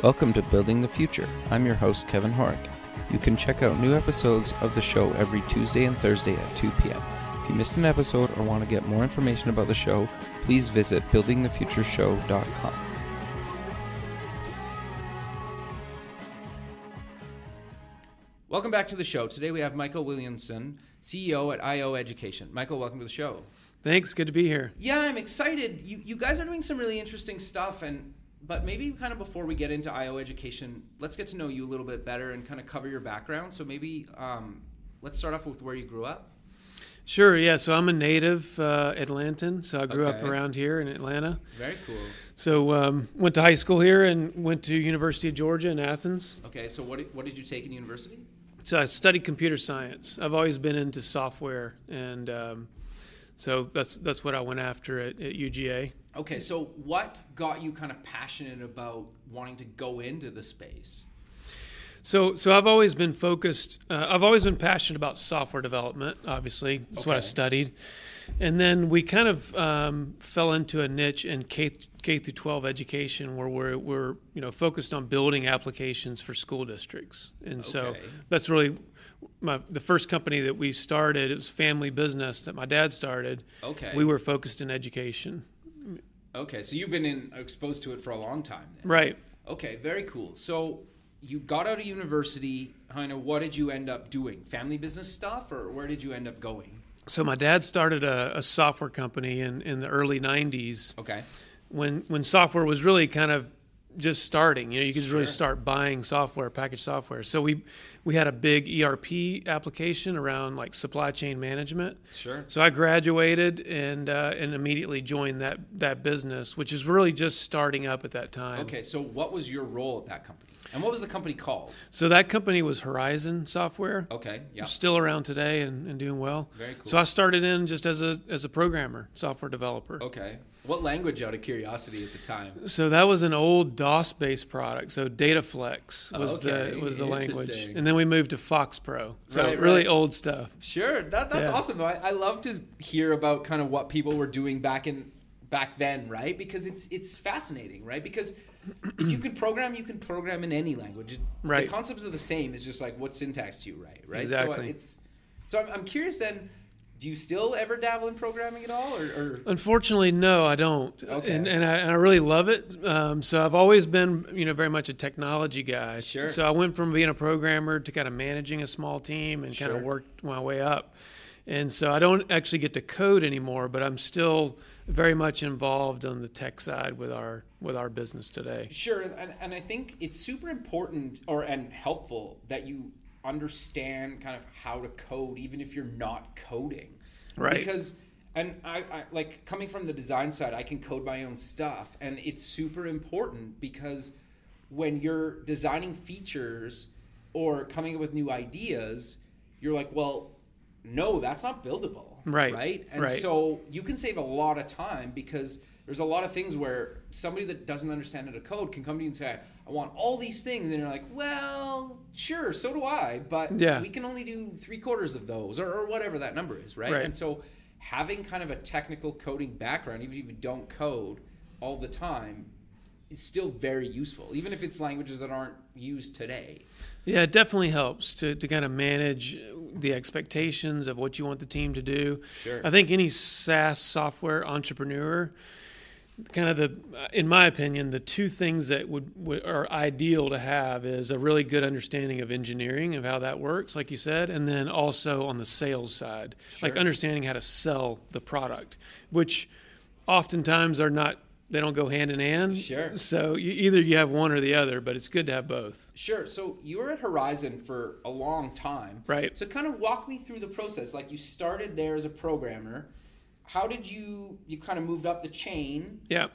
Welcome to Building the Future. I'm your host, Kevin Horick. You can check out new episodes of the show every Tuesday and Thursday at 2 p.m. If you missed an episode or want to get more information about the show, please visit buildingthefutureshow.com. Welcome back to the show. Today we have Michael Williamson, CEO at IO Education. Michael, welcome to the show. Thanks. Good to be here. Yeah, I'm excited. You guys are doing some really interesting stuff, but maybe kind of before we get into IO Education, let's get to know you a little bit better and kind of cover your background. So maybe let's start off with where you grew up. Sure, yeah. So I'm a native Atlantan, so I grew up around here in Atlanta. Very cool. So went to high school here and went to University of Georgia in Athens. Okay, so what did you take in university? So I studied computer science. I've always been into software, and so that's what I went after at UGA. Okay, so what got you kind of passionate about wanting to go into the space? So I've always been focused. I've always been passionate about software development. Obviously, that's what I studied, and then we kind of fell into a niche in K through 12 education, where we're focused on building applications for school districts, and so that's really the first company that we started. It was a family business that my dad started. Okay, we were focused in education. Okay, so you've been exposed to it for a long time then. Right. Okay, very cool. So you got out of university, kind of what did you end up doing? Family business stuff, or where did you end up going? So my dad started a software company in the early 90s. Okay. When software was really kind of just starting, you could really start buying software, packaged software. So we had a big ERP application around like supply chain management. Sure. So I graduated and immediately joined that business, which is really just starting up at that time. Okay. So what was your role at that company? And what was the company called? So that company was Horizon Software. Okay, yeah. Still around today and doing well. Very cool. So I started in just as a programmer, software developer. Okay. What language, out of curiosity, at the time? So that was an old DOS-based product. So DataFlex was the language. And then we moved to FoxPro. So really old stuff. Sure. That's awesome, though. I love to hear about kind of what people were doing back then, right? Because it's fascinating, right? Because if you can program in any language. Right. The concepts are the same. It's just like what syntax do you write, right? Exactly. So I'm curious then, do you still ever dabble in programming at all? Or? Unfortunately, no, I don't. Okay. And I really love it. So I've always been, very much a technology guy. Sure. So I went from being a programmer to kind of managing a small team and kind of worked my way up. And so I don't actually get to code anymore, but I'm still very much involved on the tech side with our business today. Sure, and I think it's super important and helpful that you understand kind of how to code, even if you're not coding. Right. Because, and I like coming from the design side, I can code my own stuff, and it's super important because when you're designing features or coming up with new ideas, you're like, well, no, that's not buildable. Right. And so you can save a lot of time because there's a lot of things where somebody that doesn't understand how to code can come to you and say, I want all these things. And you're like, well, sure, so do I. But we can only do 3/4 of those or whatever that number is. Right. And so having kind of a technical coding background, even if you don't code all the time, is still very useful, even if it's languages that aren't used today. Yeah, it definitely helps to kind of manage the expectations of what you want the team to do. Sure. I think any SaaS software entrepreneur, kind of in my opinion, the two things that are ideal to have is a really good understanding of engineering, of how that works, like you said, and then also on the sales side, like understanding how to sell the product, which oftentimes they don't go hand in hand. Sure. So either you have one or the other, but it's good to have both. Sure. So you were at Horizon for a long time. Right. So kind of walk me through the process. Like you started there as a programmer. How did you kind of moved up the chain? Yeah.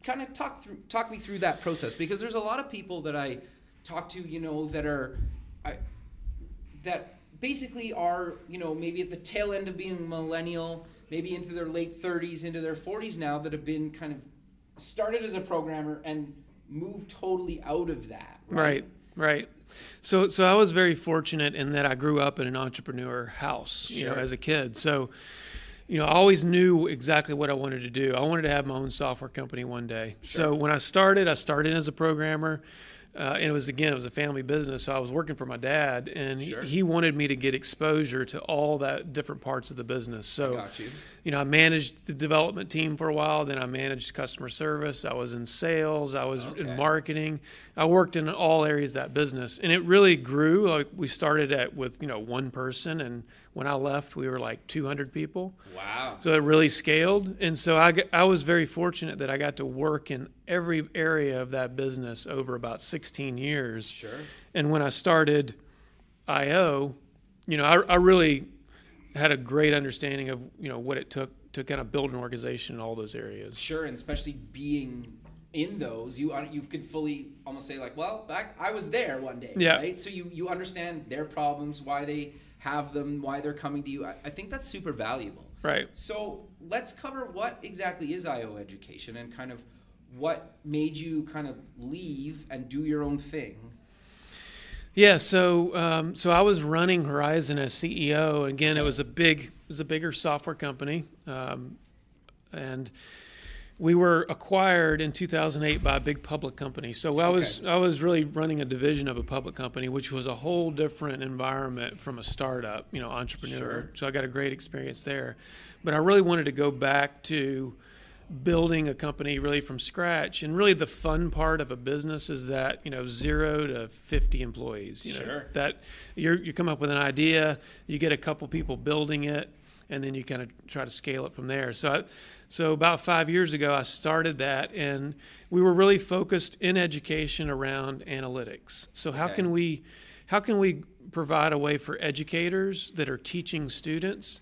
Kind of talk me through that process, because there's a lot of people that I talk to, that basically are, maybe at the tail end of being a millennial, maybe into their late 30s, into their 40s now, that have been kind of started as a programmer and moved totally out of that. Right. So I was very fortunate in that I grew up in an entrepreneur house, as a kid. So I always knew exactly what I wanted to do. I wanted to have my own software company one day. Sure. So when I started as a programmer. And it was a family business. So I was working for my dad, and Sure. he wanted me to get exposure to all that different parts of the business. So, Got you. I managed the development team for a while. Then I managed customer service. I was in sales. I was in marketing. I worked in all areas of that business, and it really grew. Like we started with one person, and when I left, we were like 200 people. Wow. So it really scaled, and so I was very fortunate that I got to work in every area of that business over about 16 years. Sure. And when I started IO, I really had a great understanding of what it took to kind of build an organization in all those areas. Sure, and especially being in those, you can fully almost say like, well, I was there one day, Yeah. right? So you understand their problems, why they have them, why they're coming to you. I think that's super valuable. Right. So let's cover what exactly is IO education and kind of what made you kind of leave and do your own thing. Yeah, so I was running Horizon as CEO. Again, it was a bigger software company, and we were acquired in 2008 by a big public company. So I was really running a division of a public company, which was a whole different environment from a startup, entrepreneur. Sure. So I got a great experience there, but I really wanted to go back to building a company really from scratch. And really the fun part of a business is that 0 to 50 employees. Sure. That you come up with an idea, you get a couple people building it, and then you kind of try to scale it from there. So about 5 years ago, I started that, and we were really focused in education around analytics. So how can we provide a way for educators that are teaching students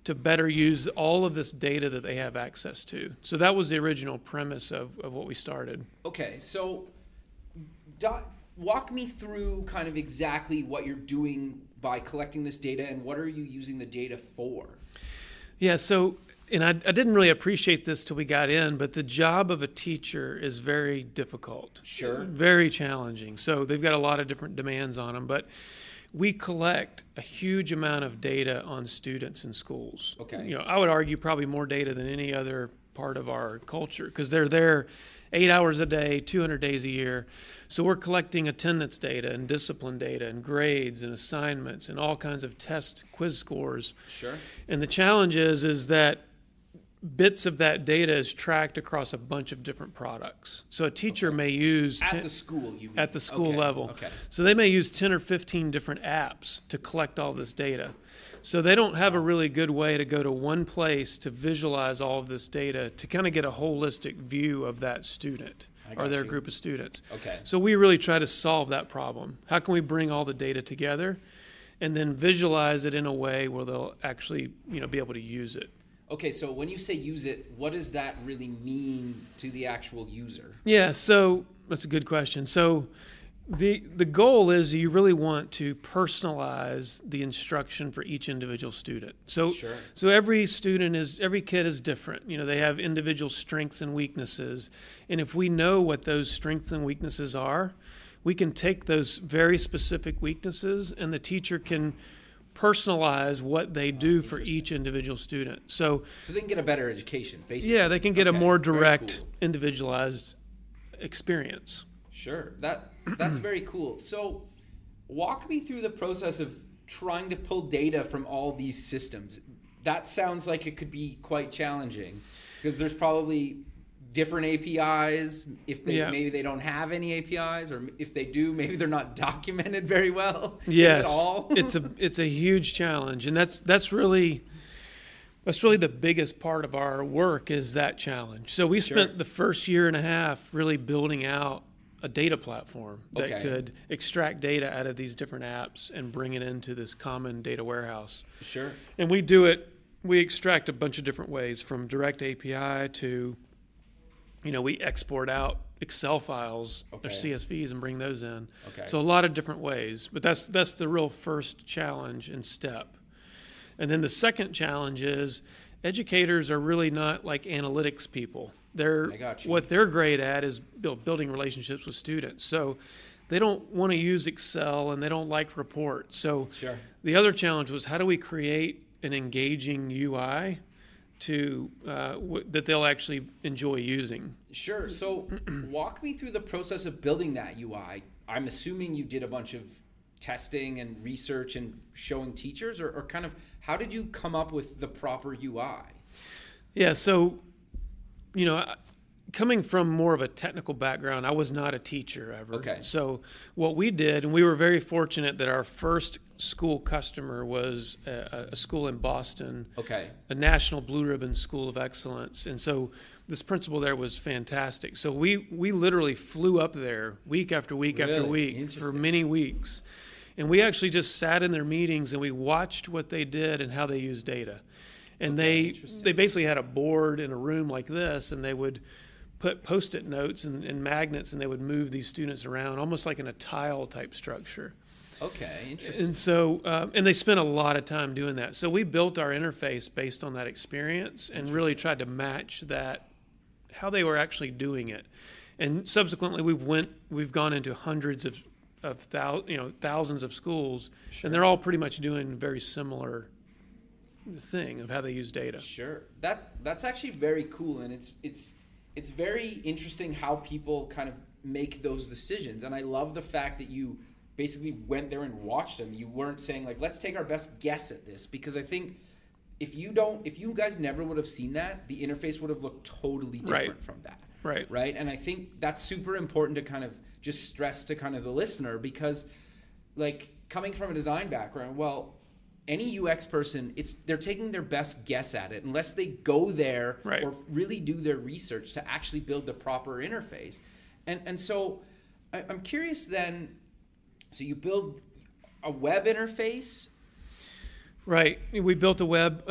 to better use all of this data that they have access to? So that was the original premise of what we started. Okay, so walk me through kind of exactly what you're doing by collecting this data, and what are you using the data for? Yeah, so, and I didn't really appreciate this till we got in, but the job of a teacher is very difficult. Sure. Very challenging. So they've got a lot of different demands on them, but we collect a huge amount of data on students in schools. Okay. I would argue probably more data than any other part of our culture, because they're there 8 hours a day, 200 days a year. So we're collecting attendance data and discipline data and grades and assignments and all kinds of test quiz scores. Sure. And the challenge is that bits of that data is tracked across a bunch of different products. So a teacher may use At the school, you mean? at the school level. Okay. So they may use 10 or 15 different apps to collect all this data. So they don't have a really good way to go to one place to visualize all of this data to kind of get a holistic view of that student or their group of students. Okay. So we really try to solve that problem. How can we bring all the data together and then visualize it in a way where they'll actually, be able to use it? Okay, so when you say use it, what does that really mean to the actual user? Yeah, so that's a good question. So the goal is you really want to personalize the instruction for each individual student. So Sure. so every kid is different. They have individual strengths and weaknesses. And if we know what those strengths and weaknesses are, we can take those very specific weaknesses, and the teacher can personalize what they do for each individual student. So they can get a better education, basically. yeah, they can get a more Very direct, cool. individualized experience. Sure. That's very cool. So walk me through the process of trying to pull data from all these systems. That sounds like it could be quite challenging, because there's probably different APIs. Maybe they don't have any APIs, or if they do, maybe they're not documented very well. Yes, at all. it's a huge challenge, and that's really the biggest part of our work is that challenge. So we spent the first year and a half really building out a data platform that could extract data out of these different apps and bring it into this common data warehouse. Sure. And we extract a bunch of different ways, from direct API to, we export out Excel files or CSVs and bring those in. Okay. So a lot of different ways, but that's the real first challenge and step. And then the second challenge is educators are really not like analytics people. What they're great at is building relationships with students. So they don't want to use Excel, and they don't like reports. So the other challenge was, how do we create an engaging UI that they'll actually enjoy using? Sure. So walk me through the process of building that UI. I'm assuming you did a bunch of testing and research and showing teachers, or kind of how did you come up with the proper UI? Yeah, so, coming from more of a technical background, I was not a teacher ever. Okay. So what we did, and we were very fortunate that our first school customer was a school in Boston, okay, a national Blue Ribbon School of Excellence. And so this principal there was fantastic. So we literally flew up there week after week after week for many weeks. And we actually just sat in their meetings and we watched what they did and how they used data. And they basically had a board in a room like this, and they would put Post-it notes and magnets, and they would move these students around almost like in a tile type structure. Okay, interesting. And so, and they spent a lot of time doing that. So we built our interface based on that experience and really tried to match that, how they were actually doing it. And subsequently, we've gone into hundreds of thousands of schools, and they're all pretty much doing very similar thing of how they use data. Sure, that's actually very cool, and it's very interesting how people kind of make those decisions. And I love the fact that you basically went there and watched them. You weren't saying like, let's take our best guess at this, because I think if you guys never would have seen that, the interface would have looked totally different from that. Right. And I think that's super important to kind of just stress to kind of the listener, because like coming from a design background, well, any UX person, they're taking their best guess at it unless they go there or really do their research to actually build the proper interface. And so I'm curious then, so you build a web interface? Right. We built a web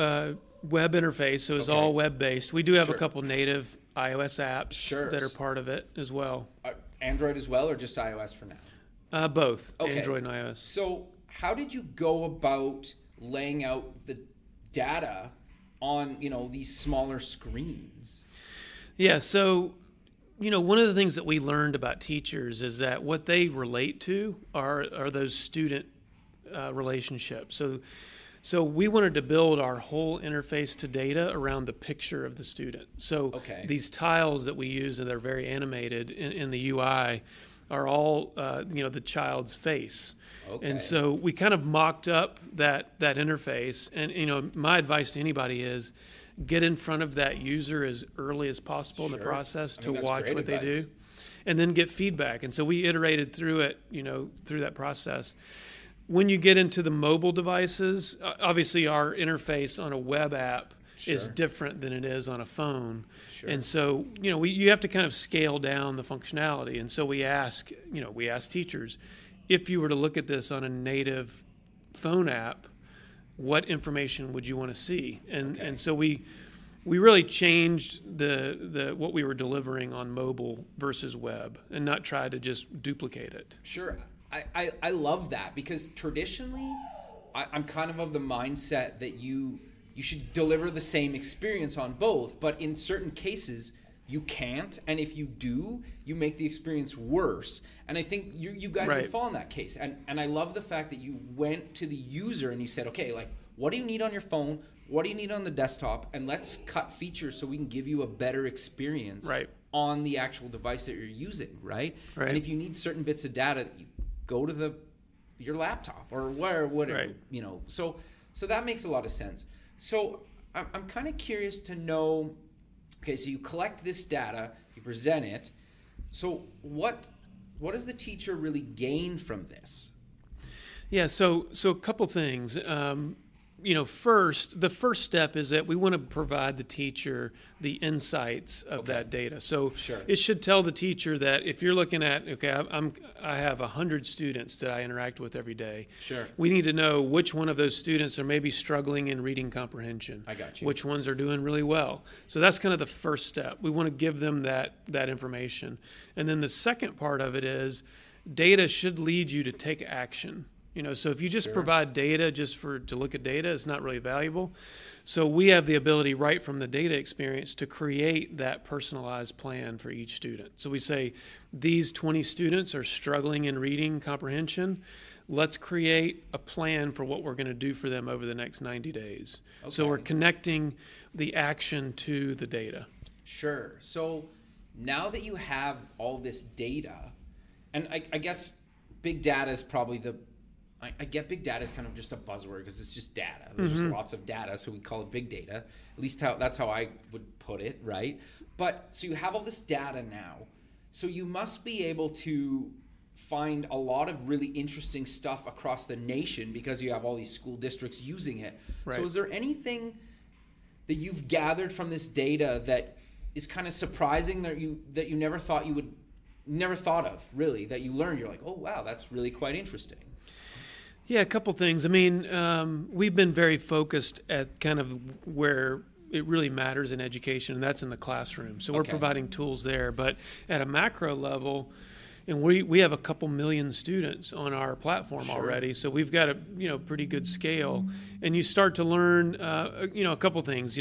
interface, so it's all web-based. We do have a couple native iOS apps that are part of it as well. Android as well, or just iOS for now? Both, Android and iOS. So how did you go about laying out the data on, these smaller screens? Yeah, so, one of the things that we learned about teachers is that what they relate to are those student relationships. So we wanted to build our whole interface to data around the picture of the student. So these tiles that we use, and they're very animated in the UI, are all the child's face. And so we kind of mocked up that interface. And my advice to anybody is get in front of that user as early as possible in the process to watch what they do, and then get feedback. And so we iterated through it, through that process. When you get into the mobile devices, obviously our interface on a web app is different than it is on a phone. And so, you have to kind of scale down the functionality. And so we ask teachers, if you were to look at this on a native phone app, what information would you want to see? And so we really changed the what we were delivering on mobile versus web, and not try to just duplicate it. Sure. I love that, because traditionally I'm kind of the mindset that you should deliver the same experience on both, but in certain cases you can't, and if you do, you make the experience worse. And I think you guys would fall in that case. And I love the fact that you went to the user and you said, okay, like, what do you need on your phone? What do you need on the desktop? And let's cut features so we can give you a better experience on the actual device that you're using, right? And if you need certain bits of data, you go to your laptop or whatever, So that makes a lot of sense. So I'm kind of curious to know, okay, so you collect this data, you present it. So what does the teacher really gain from this? Yeah, so a couple things. The first step is that we want to provide the teacher the insights of that data. So it should tell the teacher that if you're looking at, I have 100 students that I interact with every day. We need to know which one of those students are maybe struggling in reading comprehension. I got you. Which ones are doing really well. So that's kind of the first step. We want to give them that information. And then the second part of it is data should lead you to take action. So if you just provide data to look at data, it's not really valuable. So we have the ability right from the data experience to create that personalized plan for each student. So we say, these 20 students are struggling in reading comprehension. Let's create a plan for what we're going to do for them over the next 90 days. So we're connecting the action to the data. Sure. So now that you have all this data, and I guess big data is probably I get big data is kind of just a buzzword because it's just data. There's just lots of data, so we call it big data. At least that's how I would put it, right? But so you have all this data now, so you must be able to find a lot of really interesting stuff across the nation because you have all these school districts using it. Right. So is there anything that you've gathered from this data that is kind of surprising that you never thought of, really, that you learned? You're like, oh wow, that's really quite interesting. Yeah, a couple things. I mean, we've been very focused at kind of where it really matters in education, and that's in the classroom. So we're providing tools there. But at a macro level, and we have a couple million students on our platform already, so we've got a pretty good scale. And you start to learn a couple things.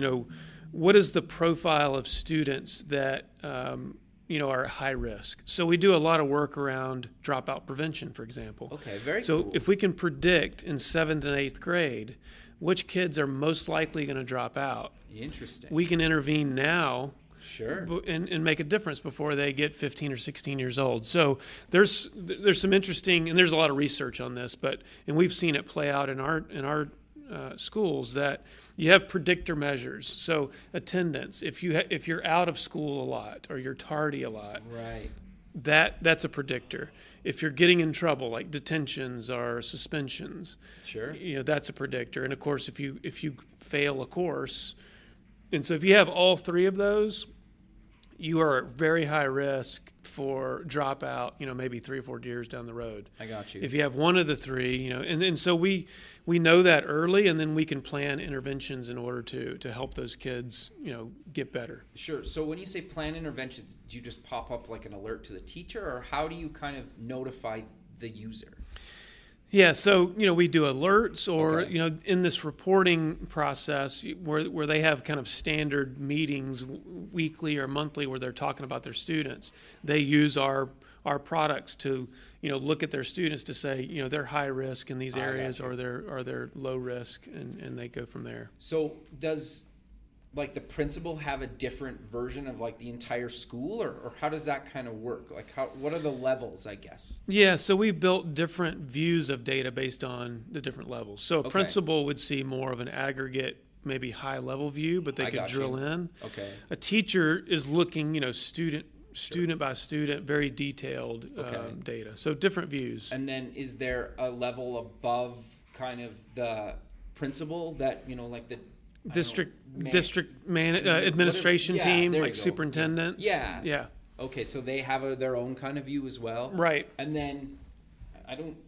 What is the profile of students that are at high risk? So we do a lot of work around dropout prevention, for example. Okay, very cool. So if we can predict in 7th and 8th grade which kids are most likely going to drop out, interesting, we can intervene now. Sure. And make a difference before they get 15 or 16 years old. So there's some interesting, and there's a lot of research on this, and we've seen it play out in our schools that you have predictor measures. So attendance, if you're out of school a lot or you're tardy a lot, right, that's a predictor. If you're getting in trouble, like detentions or suspensions, sure, that's a predictor. And of course, if you fail a course, and so if you have all three of those, you are at very high risk for dropout, maybe 3 or 4 years down the road. I got you. If you have one of the three, and so we know that early, and then we can plan interventions in order to help those kids, get better. Sure. So when you say plan interventions, do you just pop up like an alert to the teacher, or how do you kind of notify the user? Yeah, so we do alerts, or in this reporting process where they have kind of standard meetings weekly or monthly where they're talking about their students. They use our products to look at their students to say they're high risk in these areas or they're low risk, and they go from there. So does like the principal have a different version of like the entire school, or how does that kind of work? Like what are the levels, I guess? Yeah, so we built different views of data based on the different levels. So a principal would see more of an aggregate, maybe high level view, but they could drill in. Okay. A teacher is looking, student by student, very detailed data. So different views. And then is there a level above kind of the principal that, like the district administration team, like superintendents? Yeah. Okay, so they have their own kind of view as well? Right. And then,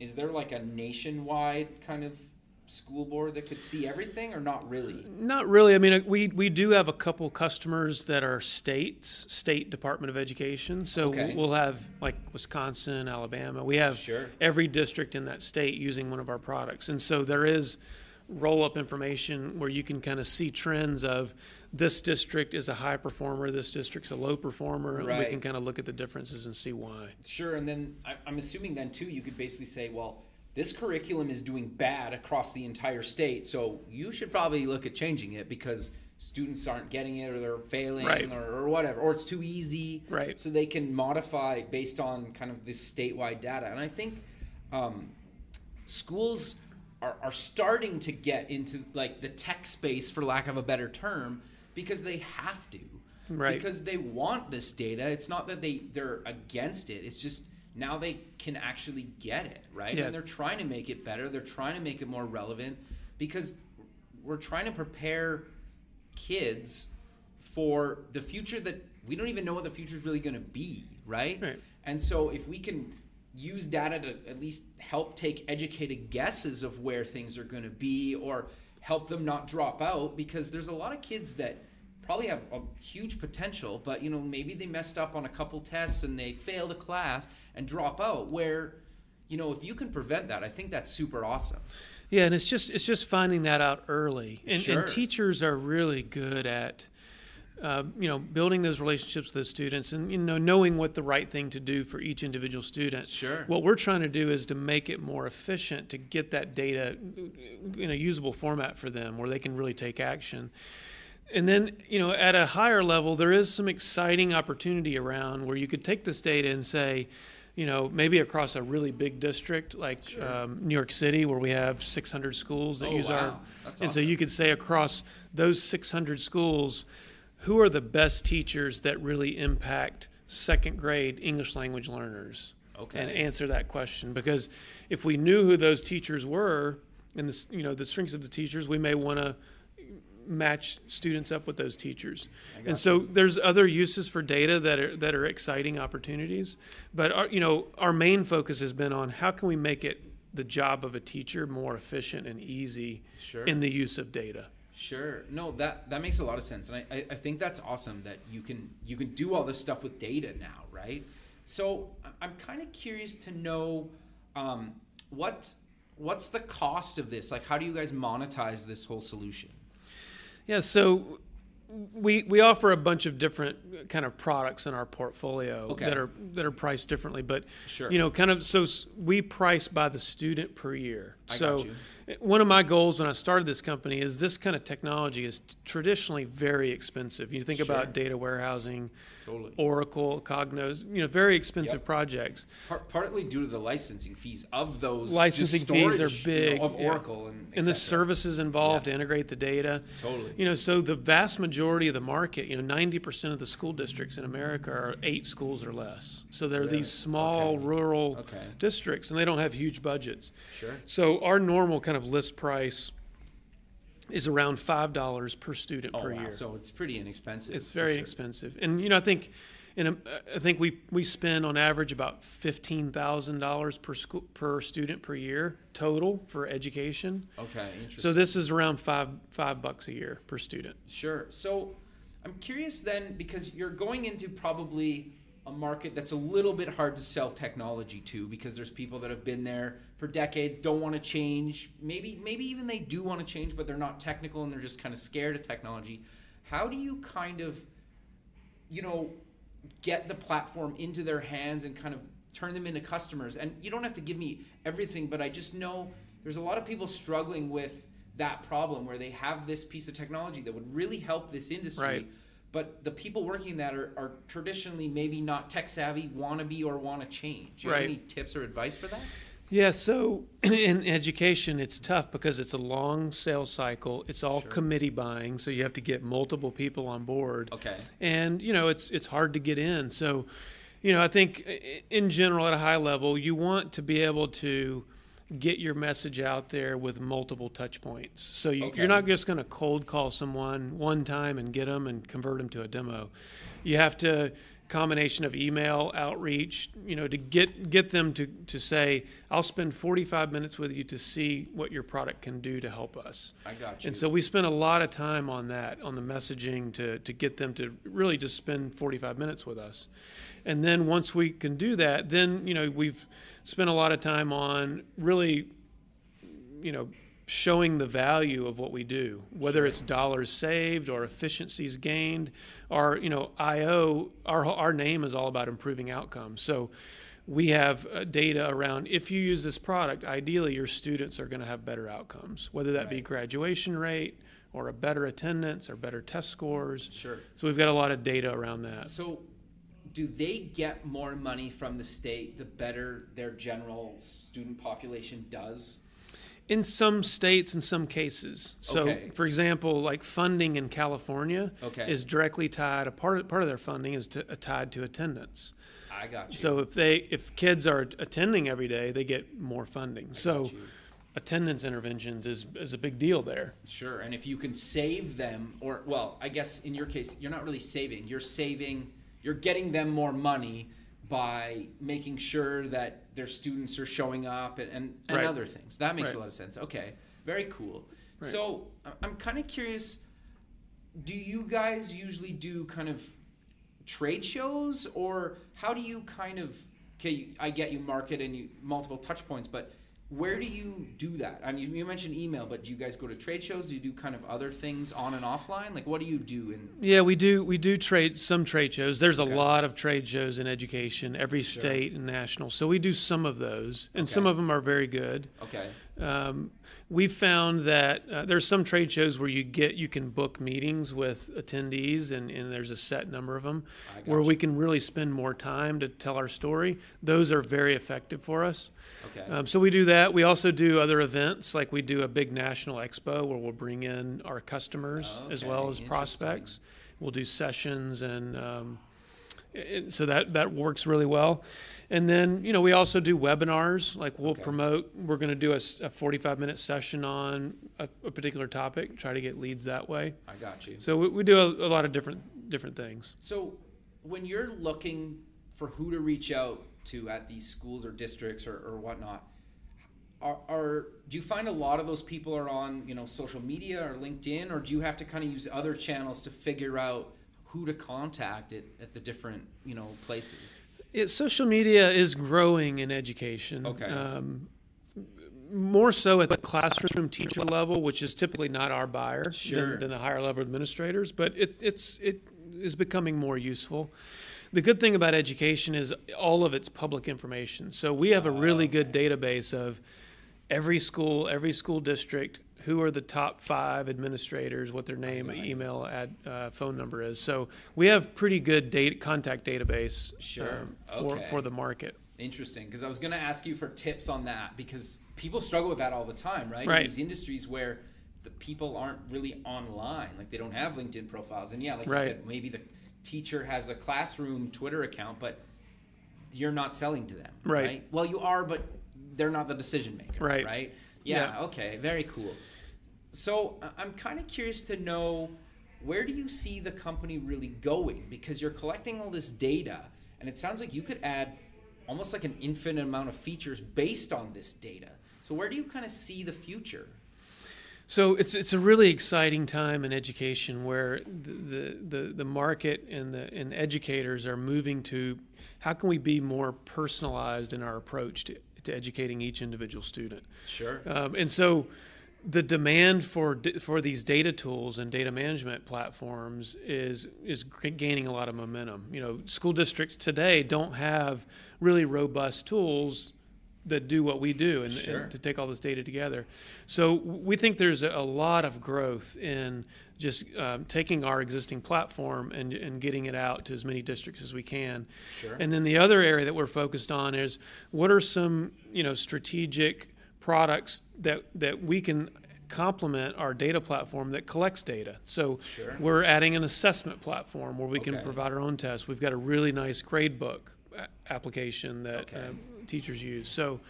is there like a nationwide kind of school board that could see everything, or not really? Not really. I mean, we do have a couple customers that are state Department of Education. So we'll have like Wisconsin, Alabama. We have every district in that state using one of our products. And so there is roll-up information where you can kind of see trends of this district is a high performer, this district's a low performer, and we can kind of look at the differences and see why. Sure, and then I'm assuming then too you could basically say, well, this curriculum is doing bad across the entire state, so you should probably look at changing it because students aren't getting it, or they're failing, or whatever, or it's too easy. Right. So they can modify based on kind of this statewide data. And I think schools are starting to get into like the tech space, for lack of a better term, because they have to. Right. Because they want this data. It's not that they're against it. It's just now they can actually get it, right? Yes. And they're trying to make it better. They're trying to make it more relevant, because we're trying to prepare kids for the future that we don't even know what the future is really going to be, right? Right. And so if we can use data to at least help take educated guesses of where things are going to be, or help them not drop out, because there's a lot of kids that probably have a huge potential, but maybe they messed up on a couple tests and they failed a class and drop out, where if you can prevent that, I think that's super awesome. Yeah, and it's just finding that out early. And teachers are really good at building those relationships with the students, and knowing what the right thing to do for each individual student. Sure. What we're trying to do is to make it more efficient, to get that data in a usable format for them where they can really take action. And then, at a higher level, there is some exciting opportunity around where you could take this data and say, maybe across a really big district like New York City, where we have 600 schools that use our. That's and awesome. so you could say across those 600 schools, who are the best teachers that really impact second grade English language learners? Okay. And answer that question, because if we knew who those teachers were and the strengths of the teachers, we may want to match students up with those teachers. And so there's other uses for data that are exciting opportunities, but our main focus has been on how can we make it the job of a teacher more efficient and easy in the use of data. Sure. No, that makes a lot of sense, and I think that's awesome that you can do all this stuff with data now, right? So I'm kind of curious to know what's the cost of this? Like, how do you guys monetize this whole solution? Yeah, so we offer a bunch of different kind of products in our portfolio that are priced differently, but so we price by the student per year. So one of my goals when I started this company is this kind of technology is traditionally very expensive. You think about data warehousing, Oracle, Cognos, very expensive projects. Partly due to the licensing fees of those. Licensing fees are big of Oracle and the services involved to integrate the data. Totally. So the vast majority of the market, 90% of the school districts in America are 8 schools or less. So they're these small rural districts, and they don't have huge budgets. Sure. So our normal kind of list price is around $5 per student per year. So it's pretty inexpensive. It's very expensive, and I think we spend on average about $15,000 per student per year total for education. Okay, interesting. So this is around $5 a year per student. Sure. So I'm curious then, because you're going into probably a market that's a little bit hard to sell technology to, because there's people that have been there for decades, don't want to change. Maybe even they do want to change, but they're not technical and they're just kind of scared of technology. How do you kind of, get the platform into their hands and kind of turn them into customers? And you don't have to give me everything, but I just know there's a lot of people struggling with that problem where they have this piece of technology that would really help this industry. Right. But the people working that are traditionally maybe not tech savvy, want to be, or want to change. Do you have any tips or advice for that? Yeah, so in education, it's tough because it's a long sales cycle. It's all committee buying, so you have to get multiple people on board. Okay. And, it's hard to get in. So, I think in general, at a high level, you want to be able to get your message out there with multiple touch points. So you're not just going to cold call someone one time and get them and convert them to a demo. You have to combination of email outreach, to get them to say, I'll spend 45 minutes with you to see what your product can do to help us. I got you. And so we spend a lot of time on that, on the messaging to get them to really just spend 45 minutes with us. And then once we can do that, then, we've spent a lot of time on really, showing the value of what we do, whether it's dollars saved or efficiencies gained, or, IO, our name is all about improving outcomes. So we have data around, if you use this product, ideally your students are going to have better outcomes, whether that be graduation rate or a better attendance or better test scores. Sure. So we've got a lot of data around that. So do they get more money from the state the better their general student population does? In some states, in some cases. So, for example, like funding in California is directly tied. Part of their funding is tied to attendance. I got you. So if kids are attending every day, they get more funding. So attendance interventions is a big deal there. Sure, and if you can save them, I guess in your case, you're not really saving. You're getting them more money by making sure that their students are showing up and other things. That makes a lot of sense. Okay, very cool. Right. So I'm kind of curious, do you guys usually do kind of trade shows, or how do you kind of, I get you market and you multiple touch points, but where do you do that? I mean, you mentioned email, but do you guys go to trade shows? Do you do kind of other things on and offline? Like, what do you do? Yeah, we do some trade shows. There's a lot of trade shows in education, every state and national. So we do some of those, and some of them are very good. Okay. We found that there's some trade shows where you can book meetings with attendees, and there's a set number of them where we can really spend more time to tell our story. Those are very effective for us. Okay. So we do that. We also do other events, like we do a big national expo where we'll bring in our customers as well as prospects. We'll do sessions, and so that works really well. And then, we also do webinars. Like we're going to do a 45-minute session on a particular topic, try to get leads that way. I got you. So we do a lot of different things. So when you're looking for who to reach out to at these schools or districts or whatnot, do you find a lot of those people are on, social media or LinkedIn, or do you have to kind of use other channels to figure out who to contact at the different, places? Social media is growing in education. Okay. More so at the classroom teacher level, which is typically not our buyer than the higher level administrators, but it is becoming more useful. The good thing about education is all of it's public information. So we have a really good database of every school district, who are the top 5 administrators, what their name, email, phone number is. So we have pretty good contact database for the market. Interesting, because I was going to ask you for tips on that, because people struggle with that all the time, right? Right. In these industries where the people aren't really online, like they don't have LinkedIn profiles. And you said, maybe the teacher has a classroom Twitter account, but you're not selling to them, right? Well, you are, but they're not the decision maker, right? Yeah, okay, very cool. So I'm kind of curious to know, where do you see the company really going? Because you're collecting all this data, and it sounds like you could add almost like an infinite amount of features based on this data. So where do you kind of see the future? So it's a really exciting time in education where the market and educators are moving to, how can we be more personalized in our approach to educating each individual student? Sure. And so the demand for these data tools and data management platforms is gaining a lot of momentum. School districts today don't have really robust tools that do what we do and to take all this data together. So we think there's a lot of growth in just taking our existing platform and getting it out to as many districts as we can. Sure. And then the other area that we're focused on is, what are some strategic products that we can complement our data platform that collects data. So we're adding an assessment platform where we can provide our own tests. We've got a really nice gradebook application that teachers use. So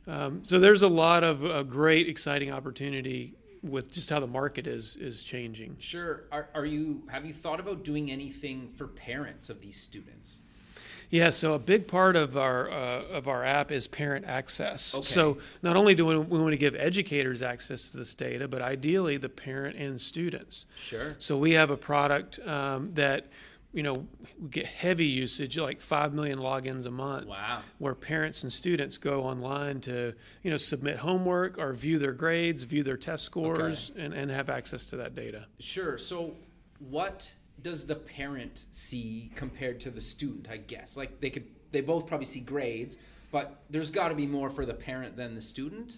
there's a lot of great, exciting opportunity with just how the market is changing. Sure. Have you thought about doing anything for parents of these students? Yeah, so a big part of our app is parent access. Okay. So not only do we want to give educators access to this data, but ideally the parent and students. Sure. So we have a product that we get heavy usage, like 5 million logins a month. Wow. Where parents and students go online to submit homework or view their grades, view their test scores, and have access to that data. Sure. So what does the parent see compared to the student, I guess? Like they both probably see grades, but there's got to be more for the parent than the student.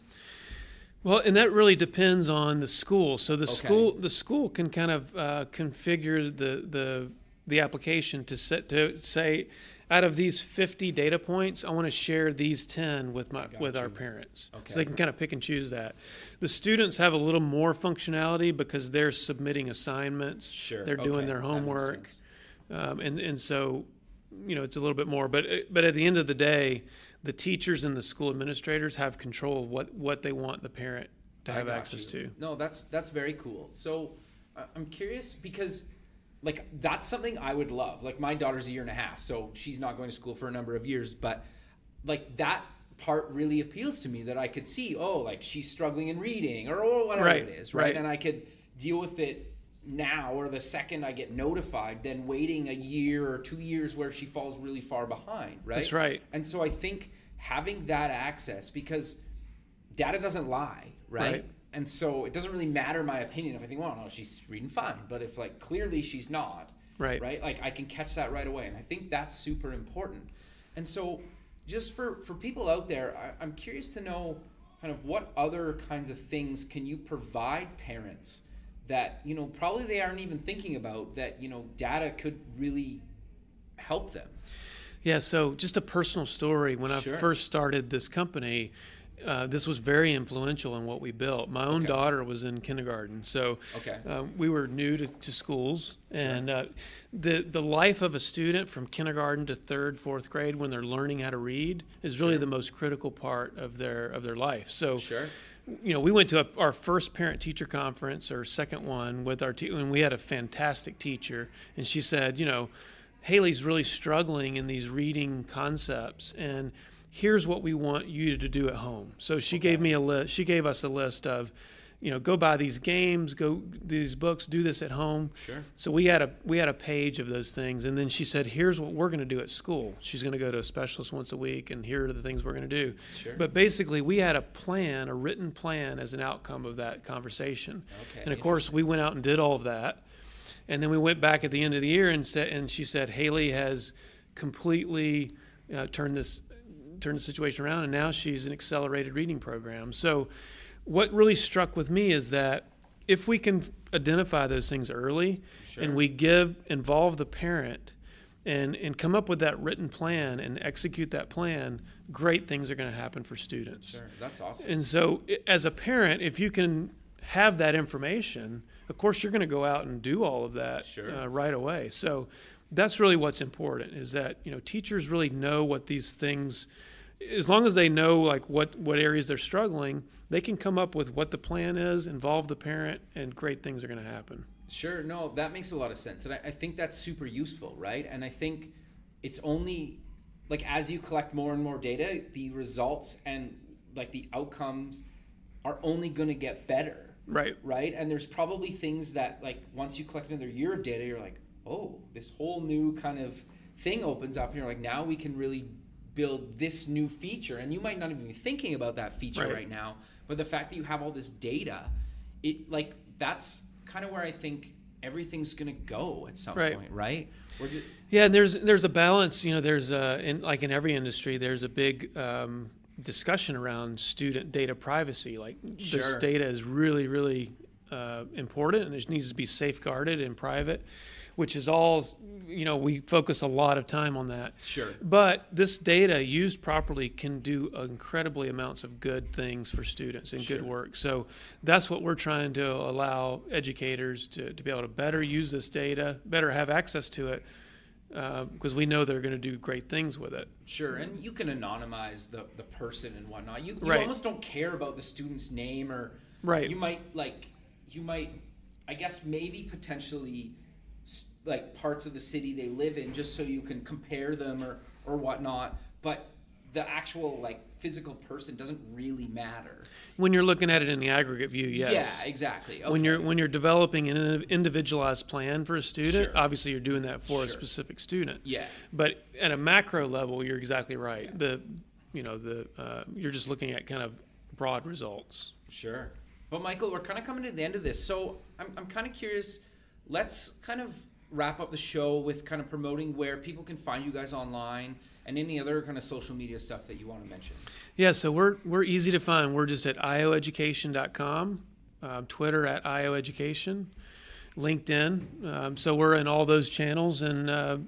Well, and that really depends on the school. So the school can kind of configure the application to say, out of these 50 data points, I want to share these 10 with our parents. Okay. So they can kind of pick and choose that. The students have a little more functionality because they're submitting assignments. Sure. They're doing their homework. And so, it's a little bit more. But at the end of the day, the teachers and the school administrators have control of what they want the parent to have access to. No, that's very cool. So I'm curious because, that's something I would love. My daughter's 1.5 years, so she's not going to school for a number of years. But, that part really appeals to me, that I could see, she's struggling in reading or whatever it is, right? And I could deal with it now, or the second I get notified, than waiting a year or 2 years where she falls really far behind, right? That's right. And so I think having that access, because data doesn't lie, right? And so it doesn't really matter my opinion if I think, well, no, she's reading fine. But if clearly she's not, right? I can catch that right away. And I think that's super important. And so just for people out there, I'm curious to know, kind of what other kinds of things can you provide parents that, you know, probably they aren't even thinking about, that, you know, data could really help them? Yeah, so just a personal story. When I first started this company, this was very influential in what we built. My own daughter was in kindergarten, so we were new to schools, and the life of a student from kindergarten to 3rd, 4th grade, when they're learning how to read, is really the most critical part of their life. So, you know, we went to our first parent-teacher conference, or second one, with our and we had a fantastic teacher, and she said, you know, Haley's really struggling in these reading concepts, and here's what we want you to do at home. So she gave me a list. She gave us a list of, you know, go buy these games, go these books, do this at home. So we had a page of those things, and then she said, here's what we're going to do at school. She's going to go to a specialist once a week, and here are the things we're going to do. But basically, we had a plan, a written plan, as an outcome of that conversation. And of course, we went out and did all of that. And then we went back at the end of the year and she said, Haley has completely turned the situation around, and now she's an accelerated reading program. So what really struck with me is that if we can identify those things early and we involve the parent and come up with that written plan and execute that plan, great things are going to happen for students. That's awesome. And so as a parent, if you can have that information, of course you're going to go out and do all of that right away. So that's really what's important, is that, you know, teachers really know what these things, as long as they know like what areas they're struggling, they can come up with what the plan is, involve the parent, and great things are going to happen. No, that makes a lot of sense. And I think that's super useful, right? And I think it's only, like, as you collect more and more data, the results and like the outcomes are only going to get better. Right. And there's probably things that, like, once you collect another year of data, you're like, oh, this whole new kind of thing opens up, and you're like, now we can really build this new feature. And you might not even be thinking about that feature right now, but the fact that you have all this data, it, like, that's kind of where I think everything's going to go at some point, right? Yeah, and there's a balance. You know, there's in every industry, there's a big discussion around student data privacy. Like, this data is really, really important, and it needs to be safeguarded and private, which is all, you know, we focus a lot of time on that. But this data used properly can do incredibly amounts of good things for students and good work. So that's what we're trying to allow educators to be able to better use this data, better have access to it, because we know they're going to do great things with it. And you can anonymize the person and whatnot. You almost don't care about the student's name, or you might, I guess, maybe potentially, like, parts of the city they live in, just so you can compare them or whatnot. But the actual, like, physical person doesn't really matter when you're looking at it in the aggregate view. Yeah, exactly. When you're developing an individualized plan for a student, obviously you're doing that for a specific student. But at a macro level, you're exactly right. You're just looking at kind of broad results. But Michael, we're kind of coming to the end of this, so I'm kind of curious. Let's kind of wrap up the show with kind of promoting where people can find you guys online, and any other kind of social media stuff that you want to mention. Yeah, so we're easy to find. We're just at ioeducation.com, Twitter at ioeducation, LinkedIn. So we're in all those channels, and a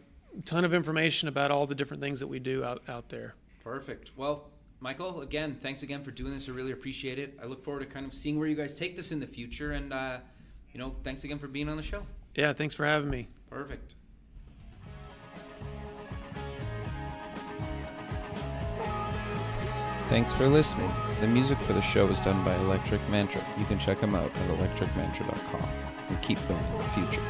ton of information about all the different things that we do out there. Perfect. Well, Michael, again, thanks again for doing this. I really appreciate it. I look forward to kind of seeing where you guys take this in the future, and thanks again for being on the show. Yeah, thanks for having me. Perfect. Thanks for listening. The music for the show was done by Electric Mantra. You can check them out at electricmantra.com and keep building the future.